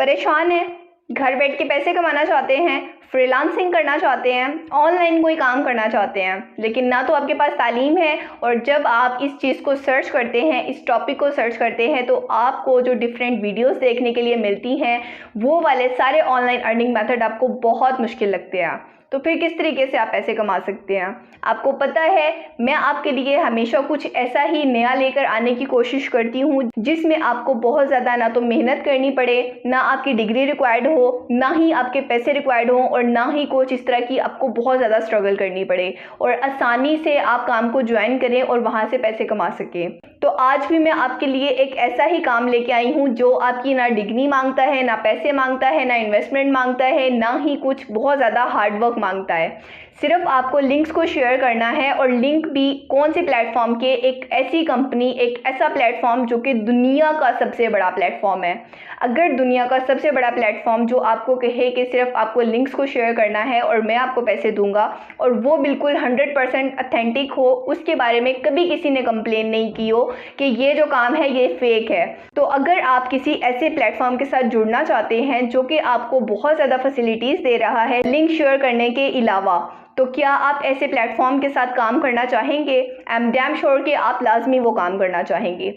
परेशान हैं, घर बैठ के पैसे कमाना चाहते हैं, फ्रीलांसिंग करना चाहते हैं, ऑनलाइन कोई काम करना चाहते हैं, लेकिन ना तो आपके पास तालीम है। और जब आप इस चीज़ को सर्च करते हैं, इस टॉपिक को सर्च करते हैं, तो आपको जो डिफरेंट वीडियोस देखने के लिए मिलती हैं वो वाले सारे ऑनलाइन अर्निंग मेथड आपको बहुत मुश्किल लगते हैं। तो फिर किस तरीके से आप पैसे कमा सकते हैं? आपको पता है, मैं आपके लिए हमेशा कुछ ऐसा ही नया लेकर आने की कोशिश करती हूँ जिसमें आपको बहुत ज़्यादा ना तो मेहनत करनी पड़े, ना आपकी डिग्री रिक्वायर्ड हो, ना ही आपके पैसे रिक्वायर्ड हो, और ना ही कुछ इस तरह की आपको बहुत ज़्यादा स्ट्रगल करनी पड़े, और आसानी से आप काम को ज्वाइन करें और वहाँ से पैसे कमा सकें। तो आज भी मैं आपके लिए एक ऐसा ही काम लेके आई हूँ जो आपकी ना डिग्री मांगता है, ना पैसे मांगता है, ना इन्वेस्टमेंट मांगता है, ना ही कुछ बहुत ज़्यादा हार्डवर्क मांगता है। सिर्फ आपको लिंक्स को शेयर करना है, और लिंक भी कौन से प्लेटफॉर्म के, एक ऐसी कंपनी, एक ऐसा प्लेटफॉर्म जो कि दुनिया का सबसे बड़ा प्लेटफॉर्म है। अगर दुनिया का सबसे बड़ा प्लेटफॉर्म जो आपको कहे कि सिर्फ आपको लिंक्स को शेयर करना है और मैं आपको पैसे दूंगा, और वो बिल्कुल 100% ऑथेंटिक हो, उसके बारे में कभी किसी ने कंप्लेन नहीं की हो कि ये जो काम है ये फेक है, तो अगर आप किसी ऐसे प्लेटफॉर्म के साथ जुड़ना चाहते हैं जो कि आपको बहुत ज़्यादा फैसिलिटीज़ दे रहा है लिंक शेयर करने के अलावा, तो क्या आप ऐसे प्लेटफॉर्म के साथ काम करना चाहेंगे? आई एम डैम श्योर कि आप लाजमी वो काम करना चाहेंगे।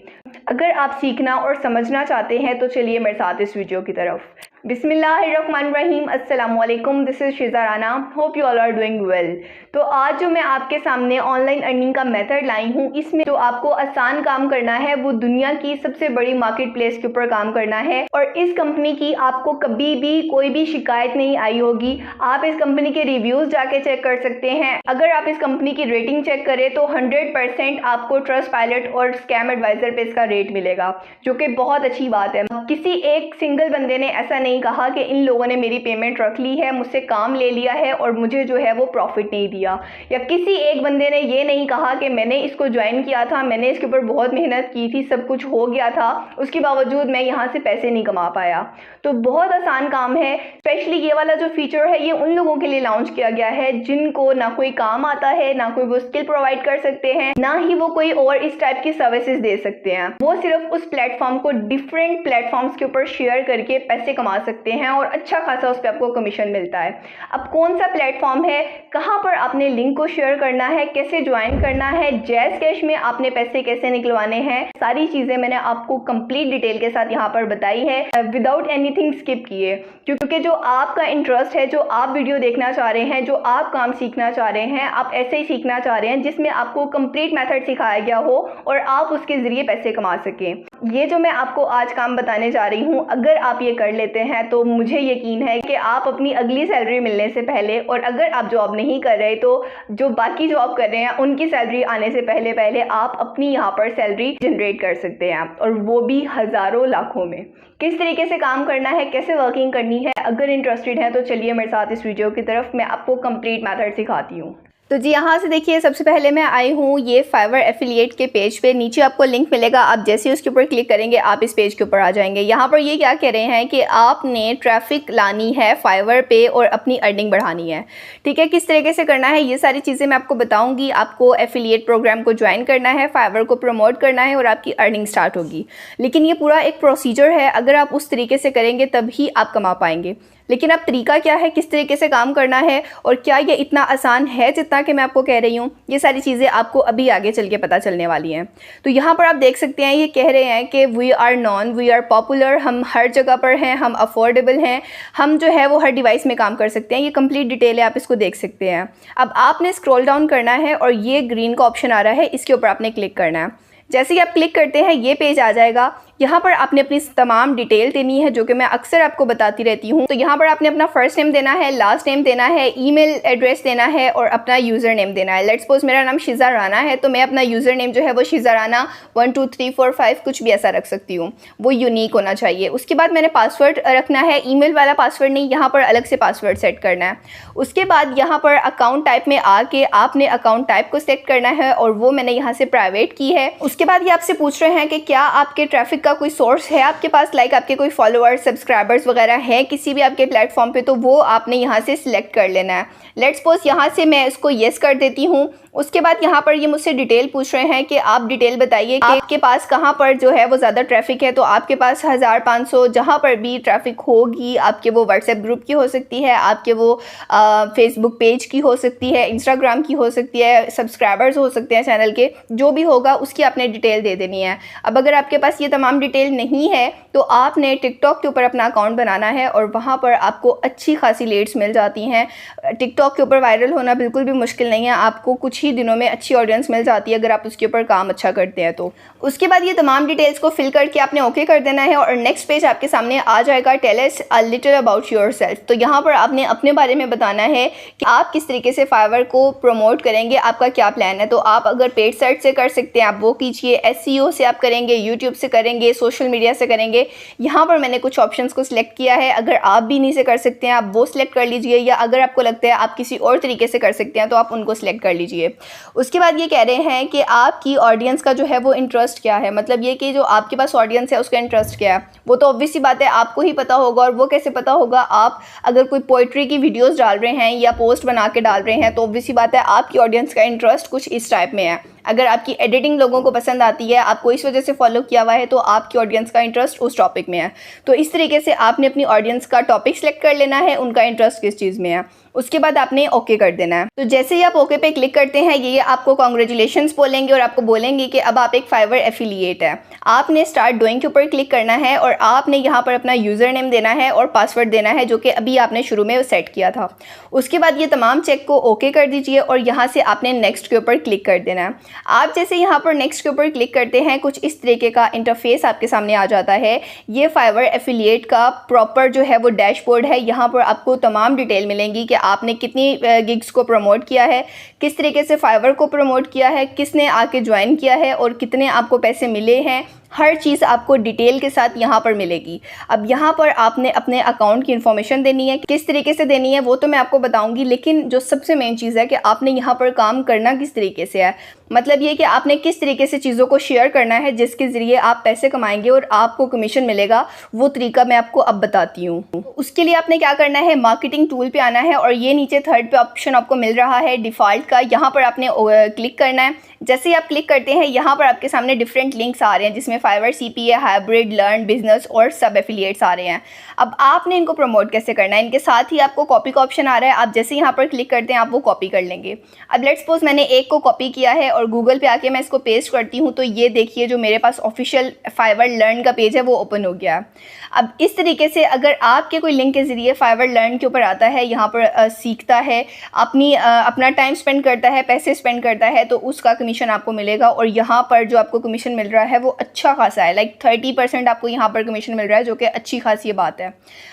अगर आप सीखना और समझना चाहते हैं तो चलिए मेरे साथ इस वीडियो की तरफ। बिस्मिल्लाहिर्रहमानिर्रहीम, अस्सलाम वालेकुम, this is Shiza Rana, hope you all are doing well. तो आज जो मैं आपके सामने ऑनलाइन अर्निंग का मेथड लाई हूँ, इसमें जो आपको आसान काम करना है वो दुनिया की सबसे बड़ी मार्केट प्लेस के ऊपर काम करना है, और इस कंपनी की आपको कभी भी कोई भी शिकायत नहीं आई होगी। आप इस कंपनी के रिव्यूज़ जाके चेक कर सकते हैं। अगर आप इस कंपनी की रेटिंग चेक करें तो 100% आपको ट्रस्टपायलट और स्कैम एडवाइज़र पे इसका रेट मिलेगा, जो कि बहुत अच्छी बात है। किसी एक सिंगल बंदे ने ऐसा नहीं कहा कि इन लोगों ने मेरी पेमेंट रख ली है, मुझसे काम ले लिया है और मुझे जो है वो प्रॉफिट नहीं दिया, या किसी एक बंदे ने ये नहीं कहा कि मैंने इसको ज्वाइन किया था, मैंने इसके ऊपर बहुत मेहनत की थी, सब कुछ हो गया था, उसके बावजूद मैं यहाँ से पैसे नहीं कमा पाया। तो बहुत आसान काम है। स्पेशली ये वाला जो फीचर है ये उन लोगों के लिए लॉन्च किया गया है जिनको ना कोई काम आता है, ना कोई वो स्किल प्रोवाइड कर सकते हैं, ना ही वो कोई और इस टाइप की सर्विसेज दे सकते हैं। वो सिर्फ उस प्लेटफॉर्म को डिफरेंट प्लेटफॉर्म्स के ऊपर शेयर करके पैसे कमा सकते हैं, और अच्छा खासा उस पर आपको कमीशन मिलता है। अब कौन सा प्लेटफॉर्म है, कहाँ पर आपने लिंक को शेयर करना है, कैसे ज्वाइन करना है, जैज़ कैश में आपने पैसे कैसे निकलवाने हैं, सारी चीज़ें मैंने आपको कंप्लीट डिटेल के साथ यहाँ पर बताई है, विदाउट एनीथिंग स्किप किए। क्योंकि जो आपका इंटरेस्ट है, जो आप वीडियो देखना चाह रहे हैं, जो आप काम सीखना चाह रहे हैं, आप ऐसे ही सीखना चाह रहे हैं जिसमें आपको कंप्लीट मेथड सिखाया गया हो और आप उसके ज़रिए पैसे कमा सकें। ये जो मैं आपको आज काम बताने जा रही हूँ, अगर आप ये कर लेते हैं तो मुझे यकीन है कि आप अपनी अगली सैलरी मिलने से पहले, और अगर आप जॉब नहीं कर रहे तो जो बाकी जॉब कर रहे हैं उनकी सैलरी आने से पहले पहले आप अपनी यहाँ पर सैलरी जनरेट कर सकते हैं, और वो भी हज़ारों लाखों में। किस तरीके से काम करना है, कैसे वर्किंग करनी है, अगर इंटरेस्टेड है तो चलिए मेरे साथ इस वीडियो की तरफ, मैं आपको कंप्लीट मेथड सिखाती हूँ। तो जी यहाँ से देखिए, सबसे पहले मैं आई हूँ ये फाइवर एफिलिएट के पेज पे। नीचे आपको लिंक मिलेगा, आप जैसे ही उसके ऊपर क्लिक करेंगे आप इस पेज के ऊपर आ जाएंगे। यहाँ पर ये क्या कह रहे हैं कि आपने ट्रैफिक लानी है फाइवर पे और अपनी अर्निंग बढ़ानी है। ठीक है, किस तरीके से करना है ये सारी चीज़ें मैं आपको बताऊँगी। आपको एफिलिएट प्रोग्राम को ज्वाइन करना है, फाइवर को प्रमोट करना है, और आपकी अर्निंग स्टार्ट होगी। लेकिन ये पूरा एक प्रोसीजर है, अगर आप उस तरीके से करेंगे तभी आप कमा पाएंगे। लेकिन अब तरीका क्या है, किस तरीके से काम करना है, और क्या ये इतना आसान है जितना कि मैं आपको कह रही हूँ, ये सारी चीज़ें आपको अभी आगे चल के पता चलने वाली हैं। तो यहाँ पर आप देख सकते हैं ये कह रहे हैं कि we are known, we are popular, हम हर जगह पर हैं, हम अफोर्डेबल हैं, हम जो है वो हर डिवाइस में काम कर सकते हैं। ये कंप्लीट डिटेल है, आप इसको देख सकते हैं। अब आपने स्क्रॉल डाउन करना है और ये ग्रीन का ऑप्शन आ रहा है, इसके ऊपर आपने क्लिक करना है। जैसे ही आप क्लिक करते हैं ये पेज आ जाएगा। यहाँ पर आपने अपनी तमाम डिटेल देनी है, जो कि मैं अक्सर आपको बताती रहती हूँ। तो यहाँ पर आपने अपना फर्स्ट नेम देना है, लास्ट नेम देना है, ईमेल एड्रेस देना है, और अपना यूज़र नेम देना है। लेट्स सपोज मेरा नाम शिज़ा राना है, तो मैं अपना यूज़र नेम जो है वो शिज़ा राना 1 2 3 4 5 कुछ भी ऐसा रख सकती हूँ, वो यूनिक होना चाहिए। उसके बाद मैंने पासवर्ड रखना है, ईमेल वाला पासवर्ड नहीं, यहाँ पर अलग से पासवर्ड सेट करना है। उसके बाद यहाँ पर अकाउंट टाइप में आके आपने अकाउंट टाइप को सेट करना है, और वो मैंने यहाँ से प्राइवेट की है। उसके बाद ये आपसे पूछ रहे हैं कि क्या आपके ट्रैफिक का कोई सोर्स है आपके पास, लाइक आपके कोई फॉलोअर्स, सब्सक्राइबर्स वगैरह हैं किसी भी आपके प्लेटफॉर्म पे, तो वो आपने यहाँ से सिलेक्ट कर लेना है। लेट्स सपोज यहाँ से मैं इसको येस कर देती हूँ। उसके बाद यहाँ पर ये मुझसे डिटेल पूछ रहे हैं कि आप डिटेल बताइए कि आपके पास कहाँ पर जो है वो ज़्यादा ट्रैफिक है। तो आपके पास 1500 जहाँ पर भी ट्रैफिक होगी, आपके वो व्हाट्सएप ग्रुप की हो सकती है, आपके वो फेसबुक पेज की हो सकती है, इंस्टाग्राम की हो सकती है, सब्सक्राइबर्स हो सकते हैं चैनल के, जो भी होगा उसकी आपने डिटेल दे देनी है। अब अगर आपके पास ये तमाम डिटेल नहीं है तो आपने टिकटॉक के ऊपर अपना अकाउंट बनाना है और वहाँ पर आपको अच्छी खासी लीड्स मिल जाती हैं। टिकटॉक के ऊपर वायरल होना बिल्कुल भी मुश्किल नहीं है, आपको कुछ ही दिनों में अच्छी ऑडियंस मिल जाती है अगर आप उसके ऊपर काम अच्छा करते हैं तो। उसके बाद ये तमाम डिटेल्स को फिल करके आपने ओके कर देना है और नेक्स्ट पेज आपके सामने आ जाएगा, tell us a little about yourself. तो यहाँ पर आपने अपने बारे में बताना है कि आप किस तरीके से फाइवर को प्रमोट करेंगे, आपका क्या प्लान है। तो आप अगर पेड सर्च से कर सकते हैं आप वो कीजिए, एसईओ से आप करेंगे, यूट्यूब से करेंगे, सोशल मीडिया से करेंगे। यहाँ पर मैंने कुछ ऑप्शंस को सिलेक्ट किया है, अगर आप भी इन्हीं से कर सकते हैं आप वो सिलेक्ट कर लीजिए, या अगर आपको लगता है आप किसी और तरीके से कर सकते हैं तो आप उनको सिलेक्ट कर लीजिए। उसके बाद ये कह रहे हैं कि आपकी ऑडियंस का जो है वो इंटरेस्ट क्या है, मतलब ये कि जो आपके पास ऑडियंस है उसका इंटरेस्ट क्या है। वो तो ऑब्वियस सी बात है आपको ही पता होगा, और वो कैसे पता होगा, आप अगर कोई पोइट्री की वीडियोस डाल रहे हैं या पोस्ट बना के डाल रहे हैं तो ऑब्वियस सी बात है आपकी ऑडियंस का इंटरेस्ट कुछ इस टाइप में है। अगर आपकी एडिटिंग लोगों को पसंद आती है, आपको इस वजह से फॉलो किया हुआ है, तो आपकी ऑडियंस का इंटरेस्ट उस टॉपिक में है। तो इस तरीके से आपने अपनी ऑडियंस का टॉपिक सेलेक्ट कर लेना है, उनका इंटरेस्ट किस चीज़ में है। उसके बाद आपने ओके कर देना है। तो जैसे ही आप ओके पे क्लिक करते हैं ये आपको कॉन्ग्रेचुलेशंस बोलेंगे और आपको बोलेंगे कि अब आप एक फाइवर एफिलिएट है। आपने स्टार्ट डूइंग के ऊपर क्लिक करना है और आपने यहाँ पर अपना यूज़र नेम देना है और पासवर्ड देना है जो कि अभी आपने शुरू में सेट किया था। उसके बाद ये तमाम चेक को ओके कर दीजिए और यहाँ से आपने नेक्स्ट के ऊपर क्लिक कर देना है। आप जैसे यहाँ पर नेक्स्ट के ऊपर क्लिक करते हैं कुछ इस तरीके का इंटरफेस आपके सामने आ जाता है। ये फाइवर एफिलिएट का प्रॉपर जो है वो डैशबोर्ड है। यहाँ पर आपको तमाम डिटेल मिलेंगी कि आपने कितनी गिग्स को प्रमोट किया है, किस तरीके से फाइवर को प्रमोट किया है, किसने आके ज्वाइन किया है और कितने आपको पैसे मिले हैं। हर चीज़ आपको डिटेल के साथ यहाँ पर मिलेगी। अब यहाँ पर आपने अपने अकाउंट की इन्फॉर्मेशन देनी है, किस तरीके से देनी है वो तो मैं आपको बताऊंगी, लेकिन जो सबसे मेन चीज़ है कि आपने यहाँ पर काम करना किस तरीके से है। मतलब ये कि आपने किस तरीके से चीज़ों को शेयर करना है जिसके ज़रिए आप पैसे कमाएंगे और आपको कमीशन मिलेगा। वो तरीका मैं आपको अब बताती हूँ। उसके लिए आपने क्या करना है, मार्केटिंग टूल पे आना है और ये नीचे थर्ड पे ऑप्शन आपको मिल रहा है डिफ़ॉल्ट का, यहाँ पर आपने क्लिक करना है। जैसे ही आप क्लिक करते हैं यहाँ पर आपके सामने डिफरेंट लिंक्स आ रहे हैं जिसमें Fiverr, CPA, hybrid, learn, business और सब एफिलिएट्स आ रहे हैं। अब आपने इनको प्रमोट कैसे करना है, इनके साथ ही आपको कॉपी का ऑप्शन आ रहा है। आप जैसे यहाँ पर क्लिक करते हैं आप वो कॉपी कर लेंगे। अब लेट्स सपोज मैंने एक को कॉपी किया है और गूगल पे आके मैं इसको पेस्ट करती हूँ तो ये देखिए जो मेरे पास ऑफिशियल फाइवर लर्न का पेज है वो ओपन हो गया। अब इस तरीके से अगर आपके कोई लिंक के ज़रिए फाइवर लर्न के ऊपर आता है, यहाँ पर सीखता है, अपना टाइम स्पेंड करता है, पैसे स्पेंड करता है, तो उसका कमीशन आपको मिलेगा। और यहाँ पर जो आपको कमीशन मिल रहा है वो अच्छा खासा है, लाइक 30% आपको यहाँ पर कमीशन मिल रहा है जो कि अच्छी खासी बात है।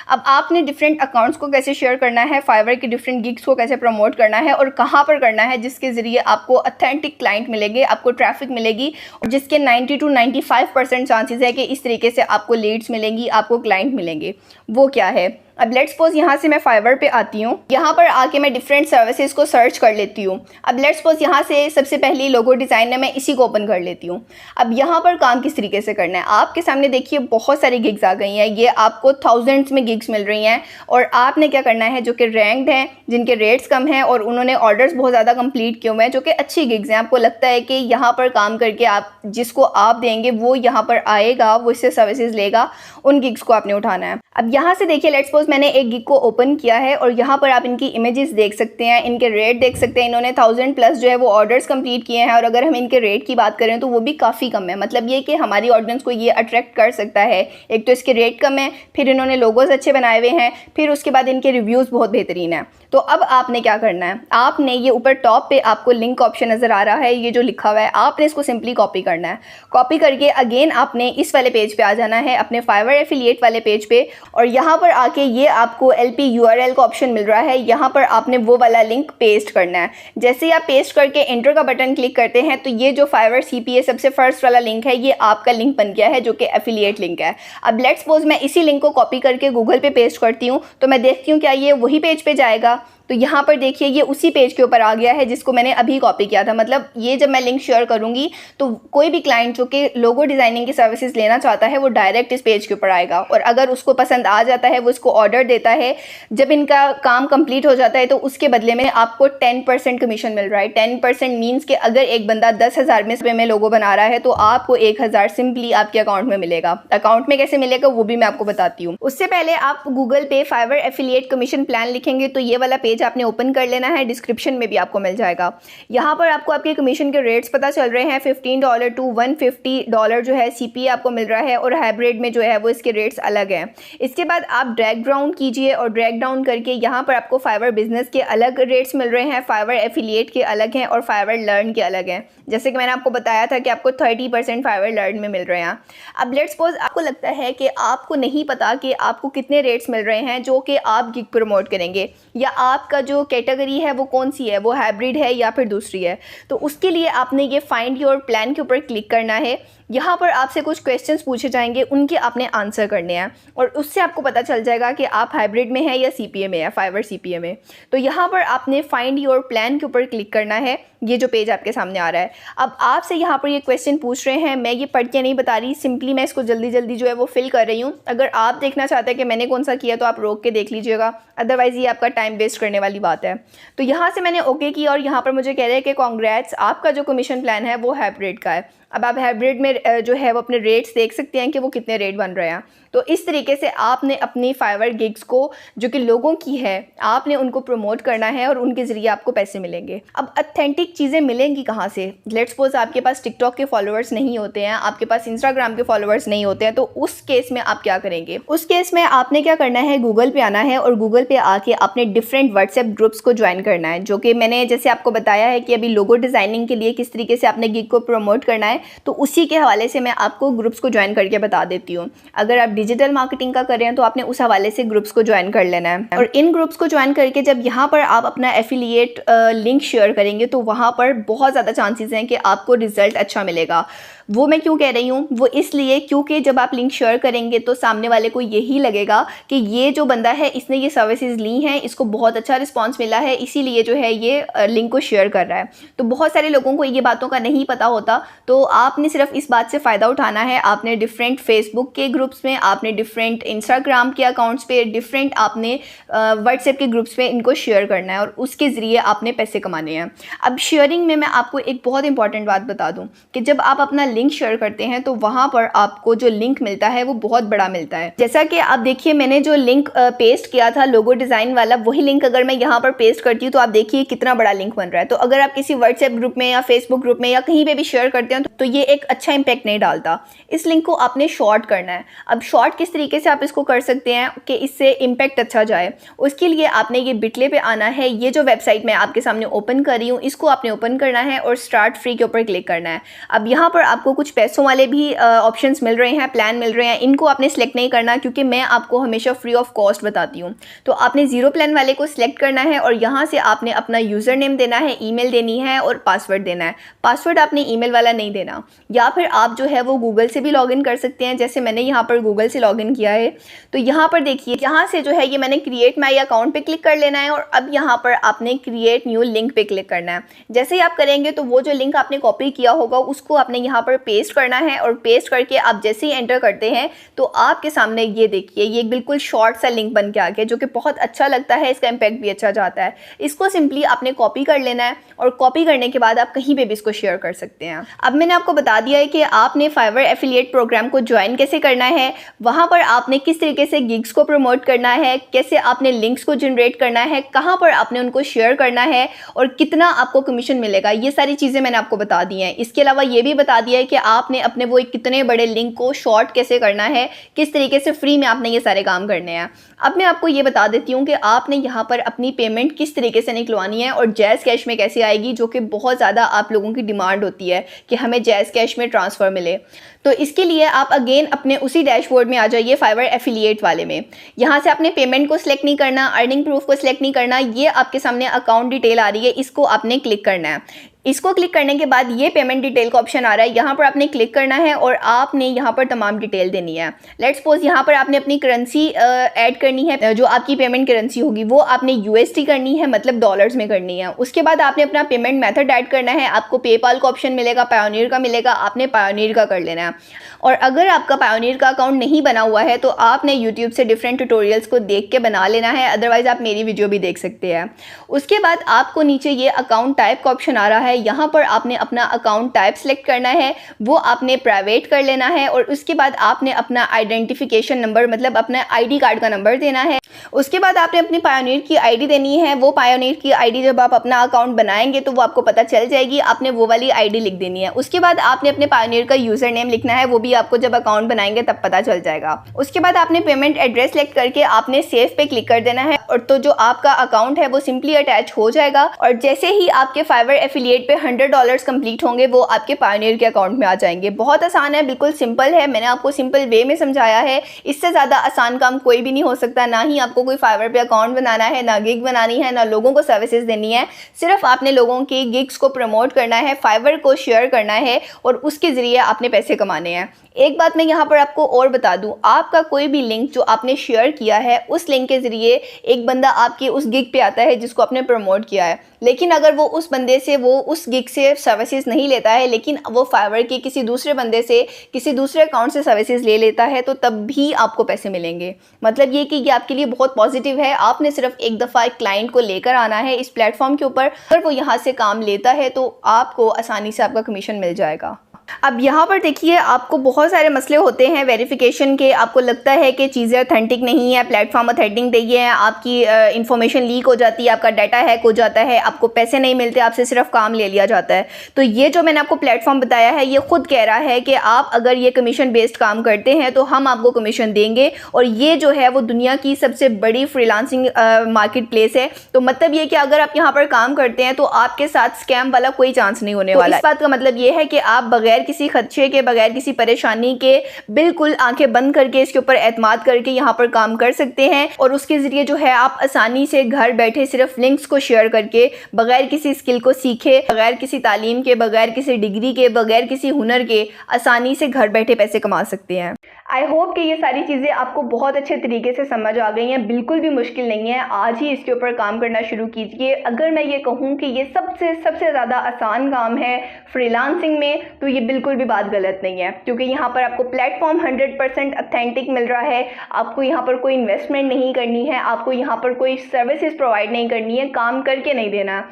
अब आपने डिफरेंट अकाउंट्स को कैसे शेयर करना है, फाइवर के डिफरेंट गिग्स को कैसे प्रमोट करना है और कहाँ पर करना है जिसके ज़रिए आपको ऑथेंटिक क्लाइंट मिलेंगे, आपको ट्रैफिक मिलेगी और जिसके 90 to 95% चांसेस है कि इस तरीके से आपको लीड्स मिलेंगी, आपको क्लाइंट मिलेंगे। वो क्या है, अब लेट्स सपोज यहाँ से मैं फाइवर पे आती हूँ, यहाँ पर आके मैं डिफरेंट सर्विसेज को सर्च कर लेती हूँ। अब लेट्स सपोज यहाँ से सबसे पहली लोगो डिज़ाइन है, मैं इसी को ओपन कर लेती हूँ। अब यहाँ पर काम किस तरीके से करना है, आपके सामने देखिए बहुत सारी गिग्स आ गई हैं, ये आपको थाउजेंड्स में गिग्स मिल रही हैं और आपने क्या करना है, जो कि रैंक्ड हैं, जिनके रेट्स कम हैं और उन्होंने ऑर्डर्स बहुत ज़्यादा कंप्लीट किए हुए हैं, जो कि अच्छी गिग्स हैं, आपको लगता है कि यहाँ पर काम करके आप जिसको आप देंगे वो यहाँ पर आएगा, वो इससे सर्विसेज लेगा, उन गिग्स को आपने उठाना है। अब यहाँ से देखिए लेट्स सपोज मैंने एक गिग को ओपन किया है और यहाँ पर आप इनकी इमेजेस देख सकते हैं, इनके रेट देख सकते हैं। इन्होंने 1000+ जो है वो ऑर्डर्स कंप्लीट किए हैं और अगर हम इनके रेट की बात करें तो वो भी काफ़ी कम है। मतलब ये कि हमारी ऑडियंस को ये अट्रैक्ट कर सकता है। एक तो इसके रेट कम है, फिर इन्होंने लोगोज अच्छे बनाए हुए हैं, फिर उसके बाद इनके रिव्यूज़ बहुत बेहतरीन है। तो अब आपने क्या करना है, आपने ये ऊपर टॉप पे आपको लिंक ऑप्शन नज़र आ रहा है, ये जो लिखा हुआ है, आपने इसको सिंपली कॉपी करना है। कॉपी करके अगेन आपने इस वाले पेज पे आ जाना है, अपने फाइवर एफिलिएट वाले पेज पे, और यहाँ पर आके ये आपको LP URL का ऑप्शन मिल रहा है, यहाँ पर आपने वो वाला लिंक पेस्ट करना है। जैसे ही आप पेस्ट करके एंटर का बटन क्लिक करते हैं तो ये जो फाइवर CPA सबसे फर्स्ट वाला लिंक है ये आपका लिंक बन गया है, जो कि एफिलिएट लिंक है। अब लेट्स सपोज मैं इसी लिंक को कॉपी करके गूगल पे पेस्ट करती हूँ तो मैं देखती हूँ क्या ये वही पेज पे जाएगा। तो यहाँ पर देखिए ये उसी पेज के ऊपर आ गया है जिसको मैंने अभी कॉपी किया था। मतलब ये जब मैं लिंक शेयर करूँगी तो कोई भी क्लाइंट जो कि लोगो डिज़ाइनिंग की सर्विसेज लेना चाहता है वो डायरेक्ट इस पेज के ऊपर आएगा, और अगर उसको पसंद आ जाता है वो इसको ऑर्डर देता है। जब इनका काम कंप्लीट हो जाता है तो उसके बदले में आपको 10% कमीशन मिल रहा है। 10% मीन्स कि अगर एक बंदा 10,000 में लोगो बना रहा है तो आपको 1,000 सिंपली आपके अकाउंट में मिलेगा। अकाउंट में कैसे मिलेगा वो भी मैं आपको बताती हूँ। उससे पहले आप गूगल पे फाइवर एफिलिएट कमीशन प्लान लिखेंगे तो ये वाला पेज आपने ओपन कर लेना है, डिस्क्रिप्शन में भी आपको मिल जाएगा। यहाँ पर आपको आपके कमीशन के रेट्स पता चल रहे हैं। $15 to $150 जो है CPA आपको मिल रहा है, और हाइब्रिड में जो है वो इसके रेट्स अलग हैं। इसके बाद आप ड्रैग डाउन कीजिए और ड्रैग डाउन करके यहाँ पर आपको फाइवर बिजनेस के अलग रेट्स मिल रहे हैं, फाइवर एफिलिएट के अलग हैं और फाइवर लर्न के अलग हैं। जैसे कि मैंने आपको बताया था कि आपको 30% फाइवर लर्न में मिल रहे हैं। अब लेट्स सपोज आपको लगता है कि आपको नहीं पता कि आपको कितने रेट्स मिल रहे हैं जो कि आप गिग प्रमोट करेंगे, या आपका जो कैटेगरी है वो कौन सी है, वो हाइब्रिड है या फिर दूसरी है। तो उसके लिए आपने ये फाइंड योर प्लान के ऊपर क्लिक करना है। यहाँ पर आपसे कुछ क्वेश्चंस पूछे जाएंगे, उनके आपने आंसर करने हैं, और उससे आपको पता चल जाएगा कि आप हाइब्रिड में हैं या CPA में है, फाइवर CPA में। तो यहाँ पर आपने फाइंड योर प्लान के ऊपर क्लिक करना है। ये जो पेज आपके सामने आ रहा है, अब आपसे यहाँ पर ये क्वेश्चन पूछ रहे हैं। मैं ये पढ़ के नहीं बता रही, सिंपली मैं इसको जल्दी जल्दी जो है वो फिल कर रही हूँ। अगर आप देखना चाहते हैं कि मैंने कौन सा किया तो आप रोक के देख लीजिएगा, अदरवाइज़ ये आपका टाइम वेस्ट करने वाली बात है। तो यहाँ से मैंने ओके किया और यहाँ पर मुझे कह रहे हैं कि कॉन्ग्रेट्स, आपका जो कमीशन प्लान है वो हाइब्रिड का है। अब आप हाइब्रिड में जो है वो अपने रेट्स देख सकते हैं कि वो कितने रेट बन रहे हैं। तो इस तरीके से आपने अपनी फाइवर गिग्स को जो कि लोगों की है, आपने उनको प्रमोट करना है और उनके ज़रिए आपको पैसे मिलेंगे। अब ऑथेंटिक चीज़ें मिलेंगी कहाँ से? लेट्स सपोज आपके पास टिकटॉक के फॉलोअर्स नहीं होते हैं, आपके पास इंस्टाग्राम के फॉलोअर्स नहीं होते हैं, तो उस केस में आप क्या करेंगे? उस केस में आपने क्या करना है, गूगल पे आना है और गूगल पे आके आपने डिफरेंट व्हाट्सएप ग्रुप्स को ज्वाइन करना है, जो कि मैंने जैसे आपको बताया है कि अभी लोगो डिज़ाइनिंग के लिए किस तरीके से आपने गिग को प्रमोट करना है, तो उसी के हवाले से मैं आपको ग्रुप्स को ज्वाइन करके बता देती हूँ। अगर आप डिजिटल मार्केटिंग का कर रहे हैं तो आपने उस हवाले से ग्रुप्स को ज्वाइन कर लेना है, और इन ग्रुप्स को ज्वाइन करके जब यहाँ पर आप अपना एफिलिएट लिंक शेयर करेंगे तो वहाँ पर बहुत ज़्यादा चांसेस हैं कि आपको रिजल्ट अच्छा मिलेगा। वो मैं क्यों कह रही हूँ, वो इसलिए क्योंकि जब आप लिंक शेयर करेंगे तो सामने वाले को यही लगेगा कि ये जो बंदा है इसने ये सर्विसेज ली हैं, इसको बहुत अच्छा रिस्पांस मिला है, इसीलिए जो है ये लिंक को शेयर कर रहा है। तो बहुत सारे लोगों को ये बातों का नहीं पता होता, तो आपने सिर्फ इस बात से फ़ायदा उठाना है। आपने डिफरेंट फेसबुक के ग्रुप्स में, आपने डिफरेंट इंस्टाग्राम के अकाउंट्स पे, डिफरेंट आपने व्हाट्सएप के ग्रुप्स में इनको शेयर करना है और उसके ज़रिए आपने पैसे कमाने हैं। अब शेयरिंग में मैं आपको एक बहुत इंपॉर्टेंट बात बता दूँ कि जब आप अपना लिंक शेयर करते हैं तो वहाँ पर आपको जो लिंक मिलता है वो बहुत बड़ा मिलता है। जैसा कि आप देखिए मैंने जो लिंक पेस्ट किया था लोगो डिज़ाइन वाला, वही लिंक अगर मैं यहाँ पर पेस्ट करती हूँ तो आप देखिए कितना बड़ा लिंक बन रहा है। तो अगर आप किसी व्हाट्सएप ग्रुप में या फेसबुक ग्रुप में या कहीं पे भी शेयर करते हैं तो ये एक अच्छा इंपैक्ट नहीं डालता। इस लिंक को आपने शॉर्ट करना है। अब शॉर्ट किस तरीके से आप इसको कर सकते हैं कि इससे इम्पैक्ट अच्छा जाए, उसके लिए आपने ये बिटले पे आना है। ये जो वेबसाइट मैं आपके सामने ओपन कर रही हूँ इसको आपने ओपन करना है और स्टार्ट फ्री के ऊपर क्लिक करना है। अब यहाँ पर आपको कुछ पैसों वाले भी ऑप्शंस मिल रहे हैं, प्लान मिल रहे हैं, इनको आपने सेलेक्ट नहीं करना क्योंकि मैं आपको हमेशा फ्री ऑफ कॉस्ट बताती हूँ। तो आपने जीरो प्लान वाले को सिलेक्ट करना है और यहाँ से आपने अपना यूज़र नेम देना है, ईमेल देनी है और पासवर्ड देना है। पासवर्ड आपने ईमेल वाला नहीं देना, या फिर आप जो है वो गूगल से भी लॉगिन कर सकते हैं, जैसे मैंने यहाँ पर गूगल से लॉगिन किया है। तो यहाँ पर देखिए यहाँ से जो है ये मैंने क्रिएट माई अकाउंट पे क्लिक कर लेना है और अब यहाँ पर आपने क्रिएट न्यू लिंक पे क्लिक करना है। जैसे ही आप करेंगे तो वो जो लिंक आपने कॉपी किया होगा उसको आपने यहाँ पर पेस्ट करना है और पेस्ट करके आप जैसे ही एंटर करते हैं तो आपके सामने ये देखिए ये बिल्कुल शॉर्ट सा लिंक बन के आ गया, जो कि बहुत अच्छा लगता है, इसका इम्पैक्ट भी अच्छा जाता है। इसको सिंपली आपने कॉपी कर लेना है और कॉपी करने के बाद आप कहीं पे भी इसको शेयर कर सकते हैं। अब मैंने आपको बता दिया है कि आपने फाइवर एफिलिएट प्रोग्राम को ज्वाइन कैसे करना है, वहाँ पर आपने किस तरीके से गिग्स को प्रमोट करना है, कैसे आपने लिंक्स को जनरेट करना है, कहाँ पर आपने उनको शेयर करना है और कितना आपको कमीशन मिलेगा, ये सारी चीज़ें मैंने आपको बता दी हैं। इसके अलावा ये भी बता दिया है कि आपने अपने वो कितने बड़े लिंक को शॉर्ट कैसे करना है, किस तरीके से फ्री में आपने ये सारे काम करने हैं। अब मैं आपको ये बता देती हूँ कि आपने यहाँ पर अपनी पेमेंट किस तरीके से निकलवानी है और जैज़ कैश में कैसे आएगी, जो कि बहुत ज़्यादा आप लोगों की डिमांड होती है कि हमें जैज़ कैश में ट्रांसफ़र मिले। तो इसके लिए आप अगेन अपने उसी डैशबोर्ड में आ जाइए फाइवर एफिलिएट वाले में। यहाँ से आपने पेमेंट को सिलेक्ट नहीं करना, अर्निंग प्रूफ को सिलेक्ट नहीं करना, ये आपके सामने अकाउंट डिटेल आ रही है, इसको आपने क्लिक करना है। इसको क्लिक करने के बाद ये पेमेंट डिटेल का ऑप्शन आ रहा है, यहाँ पर आपने क्लिक करना है और आपने यहाँ पर तमाम डिटेल देनी है। लेट्स सपोज यहाँ पर आपने अपनी करेंसी ऐड करनी है, जो आपकी पेमेंट करेंसी होगी वो आपने USD करनी है, मतलब डॉलर्स में करनी है। उसके बाद आपने अपना पेमेंट मेथड ऐड करना है, आपको पेपाल का ऑप्शन मिलेगा, पायोनियर का मिलेगा, आपने पायोनियर का कर लेना है। और अगर आपका पायोनियर का अकाउंट नहीं बना हुआ है तो आपने यूट्यूब से डिफरेंट ट्यूटोरियल्स को देख के बना लेना है, अदरवाइज आप मेरी वीडियो भी देख सकते हैं। उसके बाद आपको नीचे ये अकाउंट टाइप का ऑप्शन आ रहा है, यहाँ पर आपने अपना अकाउंट टाइप सेलेक्ट करना है, वो आपने प्राइवेट कर लेना है। और उसके बाद आपने अपना आइडेंटिफिकेशन नंबर, मतलब अपना ID कार्ड का नंबर देना है। उसके बाद आपने अपनी पायोनियर की ID देनी है। वो पायोनियर की ID जब आप अपना अकाउंट बनाएंगे तो वो आपको पता चल जाएगी, आपने वो वाली ID लिख देनी है। उसके बाद आपने अपने पायोनियर का यूज़र नेम लिखना है, वो भी आपको जब अकाउंट बनाएंगे तब पता चल जाएगा। उसके बाद आपने पेमेंट एड्रेस सेलेक्ट करके आपने सेव पे क्लिक कर देना है, और तो जो आपका अकाउंट है वो सिंपली अटैच हो जाएगा। और जैसे ही आपके फाइवर एफिलिएट पे $100 कंप्लीट होंगे वो आपके पायोनियर के अकाउंट में आ जाएंगे। बहुत आसान है, बिल्कुल सिंपल है, मैंने आपको सिंपल वे में समझाया है। इससे ज़्यादा आसान काम कोई भी नहीं हो सकता। ना ही आपको कोई फाइवर पे अकाउंट बनाना है, ना गिग बनानी है, ना लोगों को सर्विसेज देनी है। सिर्फ आपने लोगों की गिग्स को प्रमोट करना है, फाइवर को शेयर करना है और उसके ज़रिए आपने पैसे कमाने हैं। एक बात मैं यहाँ पर आपको और बता दूं, आपका कोई भी लिंक जो आपने शेयर किया है उस लिंक के ज़रिए एक बंदा आपके उस गिग पे आता है जिसको आपने प्रमोट किया है। लेकिन अगर वो उस बंदे से वो उस गिग से सर्विसेज नहीं लेता है, लेकिन वो फाइवर के किसी दूसरे बंदे से किसी दूसरे अकाउंट से सर्विसेज ले लेता है, तो तब भी आपको पैसे मिलेंगे। मतलब ये कि ये आपके लिए बहुत पॉजिटिव है। आपने सिर्फ एक दफ़ा एक क्लाइंट को लेकर आना है इस प्लेटफॉर्म के ऊपर, अगर वो यहाँ से काम लेता है तो आपको आसानी से आपका कमीशन मिल जाएगा। अब यहाँ पर देखिए, आपको बहुत सारे मसले होते हैं वेरिफिकेशन के। आपको लगता है कि चीज़ें ऑथेंटिक नहीं है, प्लेटफॉर्म ऑथेंटिक नहीं है, आपकी इन्फॉर्मेशन लीक हो जाती है, आपका डाटा हैक हो जाता है, आपको पैसे नहीं मिलते, आपसे सिर्फ काम ले लिया जाता है। तो ये जो मैंने आपको प्लेटफॉर्म बताया है ये खुद कह रहा है कि आप अगर ये कमीशन बेस्ड काम करते हैं तो हम आपको कमीशन देंगे। और ये जो है वो दुनिया की सबसे बड़ी फ्रीलांसिंग मार्केट प्लेस है। तो मतलब ये कि अगर आप यहाँ पर काम करते हैं तो आपके साथ स्कैम वाला कोई चांस नहीं होने वाला। इस बात का मतलब ये है कि आप बगैर किसी खदशे के, बगैर किसी परेशानी के, बिल्कुल आंखें बंद करके इसके ऊपर एतमाद करके यहाँ पर काम कर सकते हैं। और उसके ज़रिए जो है आप आसानी से घर बैठे सिर्फ लिंक्स को शेयर करके, बगैर किसी स्किल को सीखे, बगैर किसी तालीम के, बगैर किसी डिग्री के, बगैर किसी हुनर के आसानी से घर बैठे पैसे कमा सकते हैं। आई होप कि ये सारी चीज़ें आपको बहुत अच्छे तरीके से समझ आ गई हैं। बिल्कुल भी मुश्किल नहीं है, आज ही इसके ऊपर काम करना शुरू कीजिए। अगर मैं ये कहूँ कि ये सबसे ज़्यादा आसान काम है फ्रीलांसिंग में, तो ये बिल्कुल भी बात गलत नहीं है, क्योंकि यहाँ पर आपको प्लेटफॉर्म 100% ऑथेंटिक मिल रहा है। आपको यहाँ पर कोई इन्वेस्टमेंट नहीं करनी है, आपको यहाँ पर कोई सर्विसेज प्रोवाइड नहीं करनी है, काम करके नहीं देना,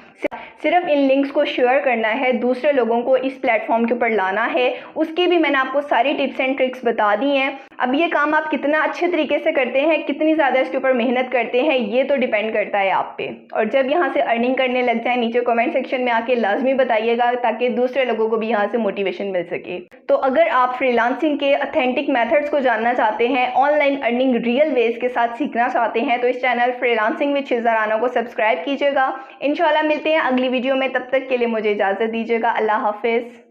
सिर्फ इन लिंक्स को शेयर करना है, दूसरे लोगों को इस प्लेटफॉर्म के ऊपर लाना है। उसकी भी मैंने आपको सारी टिप्स एंड ट्रिक्स बता दी हैं। अब ये काम आप कितना अच्छे तरीके से करते हैं, कितनी ज़्यादा इसके ऊपर मेहनत करते हैं, ये तो डिपेंड करता है आप पे। और जब यहाँ से अर्निंग करने लग जाए, नीचे कमेंट सेक्शन में आके लाजमी बताइएगा, ताकि दूसरे लोगों को भी यहाँ से मोटिवेशन मिल सके। तो अगर आप फ्रीलांसिंग के ऑथेंटिक मेथड्स को जानना चाहते हैं, ऑनलाइन अर्निंग रियल वेज के साथ सीखना चाहते हैं, तो इस चैनल फ्रीलांसिंग विद शिज़ा राना को सब्सक्राइब कीजिएगा। इंशाल्लाह मिलते हैं अगली वीडियो में, तब तक के लिए मुझे इजाज़त दीजिएगा। अल्लाह हाफिज़।